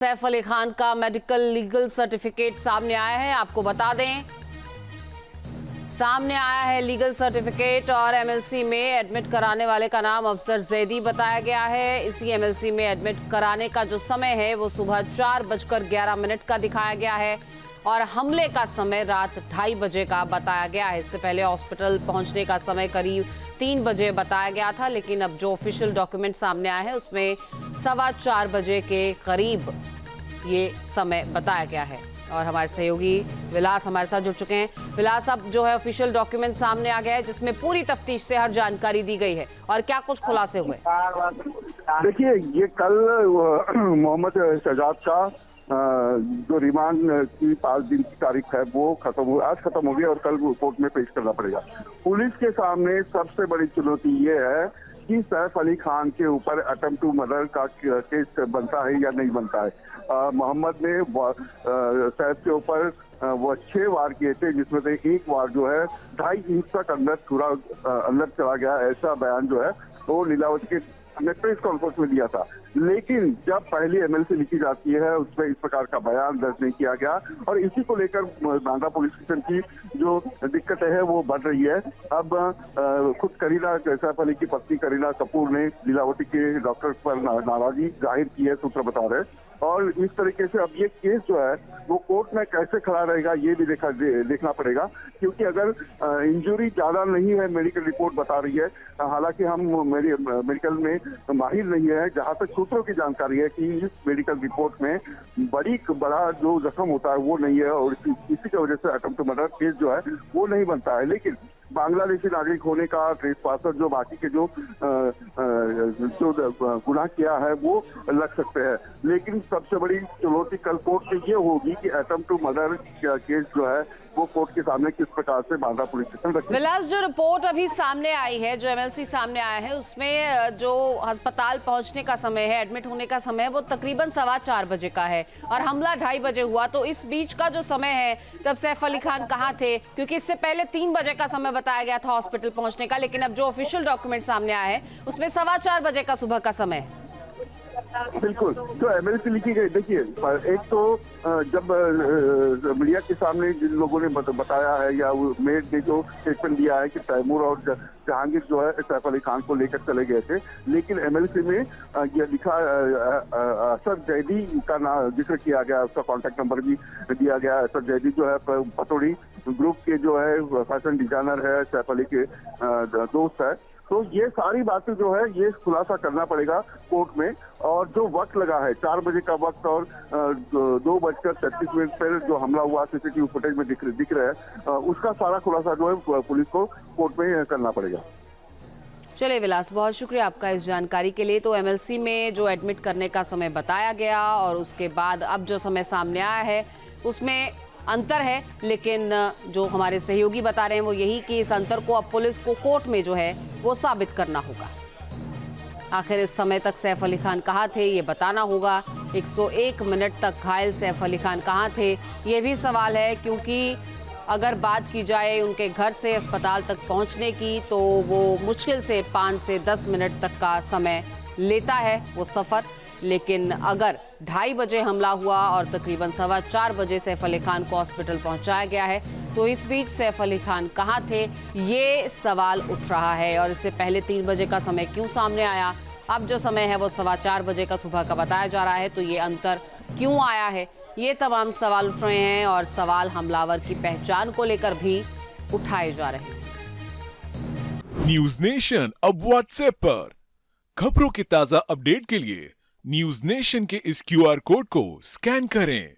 सैफ अली खान का medical legal certificate सामने आया है। आपको बता दें, सामने आया है लीगल सर्टिफिकेट और एमएलसी में एडमिट कराने वाले का नाम अफसर जैदी बताया गया है। इसी एमएलसी में एडमिट कराने का जो समय है वो सुबह 4:11 का दिखाया गया है और हमले का समय रात 2:30 बजे का बताया गया है। इससे पहले हॉस्पिटल पहुंचने का समय करीब 3 बजे बताया गया था, लेकिन अब जो ऑफिशियल डॉक्यूमेंट सामने आया है उसमें 4:15 बजे के करीब ये समय बताया गया है। और हमारे सहयोगी विलास हमारे साथ जुड़ चुके हैं। विलास, अब जो है ऑफिशियल डॉक्यूमेंट सामने आ गया है जिसमें पूरी तफ्तीश से हर जानकारी दी गई है और क्या कुछ खुलासे हुए? देखिए, ये कल मोहम्मद शहजाद का जो रिमांड की 5 दिन की तारीख है वो आज खत्म हो गई और कल कोर्ट में पेश करना पड़ेगा। पुलिस के सामने सबसे बड़ी चुनौती ये है कि सैफ अली खान के ऊपर अटेम्प्ट टू मर्डर का केस बनता है या नहीं बनता है। मोहम्मद ने सैफ के ऊपर वो 6 वार किए थे, जिसमें से एक वार जो है 2.5 इंच तक अंदर चला गया, ऐसा बयान जो है वो लीलावती के ने प्रेस कॉन्फ्रेंस में दिया था। लेकिन जब पहली एमएलसी लिखी जाती है उसमें इस प्रकार का बयान दर्ज नहीं किया गया और इसी को लेकर बांदा पुलिस स्टेशन की जो दिक्कतें हैं वो बढ़ रही है। अब खुद करीना सैफ अली की पत्नी करीना कपूर ने लीलावती के डॉक्टर पर नाराजगी जाहिर की है, सूत्र बता रहे हैं। और इस तरीके से अब ये केस जो है वो कोर्ट में कैसे खड़ा रहेगा ये भी देखना पड़ेगा, क्योंकि अगर इंजरी ज्यादा नहीं है, मेडिकल रिपोर्ट बता रही है, हालांकि हम मेडिकल में माहिर नहीं है, जहां तक सूत्रों की जानकारी है कि इस मेडिकल रिपोर्ट में बड़ा जो जख्म होता है वो नहीं है और इसी की वजह से अटेम्प्ट टू मर्डर केस जो है वो नहीं बनता है। लेकिन बांग्लादेशी नागरिक होने का ट्रेसपासर जो बाकी के जो गुनाह किया है वो लग सकते हैं। लेकिन सबसे बड़ी चुनौती कल कोर्ट में ये होगी कि अटेम्प्ट टू मर्डर केस जो है वो कोर्ट के सामने किस प्रकार से बांदा पुलिस स्टेशन रखेगी। विलास, जो रिपोर्ट अभी सामने आई है, जो एमएलसी सामने आया है, उसमें जो अस्पताल पहुंचने का समय है, एडमिट होने का समय है, वो तकरीबन 4:15 बजे का है और हमला 2:30 बजे हुआ। तो इस बीच का जो समय है तब सैफ अली खान कहाँ थे? क्योंकि इससे पहले 3 बजे का समय बताया गया था हॉस्पिटल पहुंचने का, लेकिन अब जो ऑफिशियल डॉक्यूमेंट सामने आया है उसमें 4:15 बजे का सुबह का समय है। बिल्कुल, तो एमएलसी लिखी गई। देखिए, एक तो जब मीडिया के सामने जिन लोगों ने बताया है या मेड ने जो स्टेटमेंट दिया है कि तैमूर और जहांगीर जो है सैफ अली खान को लेकर चले गए थे, लेकिन एमएलसी में यह लिखा अफसर जैदी का जिक्र किया गया, उसका कॉन्टैक्ट नंबर भी दिया गया। अफसर जैदी जो है पतौड़ी ग्रुप के जो है फैशन डिजाइनर है, सैफ अली के दोस्त है। तो ये सारी बातें जो है ये खुलासा करना पड़ेगा कोर्ट में। और जो वक्त लगा है 4 बजे का वक्त और 2:33 पर जो हमला हुआ सीसीटीवी फुटेज में दिख रहा है, उसका सारा खुलासा जो है पुलिस को कोर्ट में करना पड़ेगा। चलिए विलास, बहुत शुक्रिया आपका इस जानकारी के लिए। तो एमएलसी में जो एडमिट करने का समय बताया गया और उसके बाद अब जो समय सामने आया है उसमें अंतर है, लेकिन जो हमारे सहयोगी बता रहे हैं वो यही कि इस अंतर को अब पुलिस को कोर्ट में जो है वो साबित करना होगा। आखिर इस समय तक सैफ अली खान कहाँ थे ये बताना होगा। 101 मिनट तक घायल सैफ अली खान कहाँ थे ये भी सवाल है, क्योंकि अगर बात की जाए उनके घर से अस्पताल तक पहुँचने की तो वो मुश्किल से 5 से 10 मिनट तक का समय लेता है वो सफ़र। लेकिन अगर 2:30 बजे हमला हुआ और तकरीबन 4:15 बजे सैफ अली खान को हॉस्पिटल पहुंचाया गया है, तो इस बीच सैफ अली खान कहाँ थे ये सवाल उठ रहा है। और इससे पहले 3 बजे का समय क्यों सामने आया? अब जो समय है वो 4:15 बजे का सुबह का बताया जा रहा है, तो ये अंतर क्यों आया है? ये तमाम सवाल उठ रहे हैं और सवाल हमलावर की पहचान को लेकर भी उठाए जा रहे हैं। न्यूज नेशन अब व्हाट्सएप पर खबरों की ताजा अपडेट के लिए न्यूज नेशन के इस QR कोड को स्कैन करें।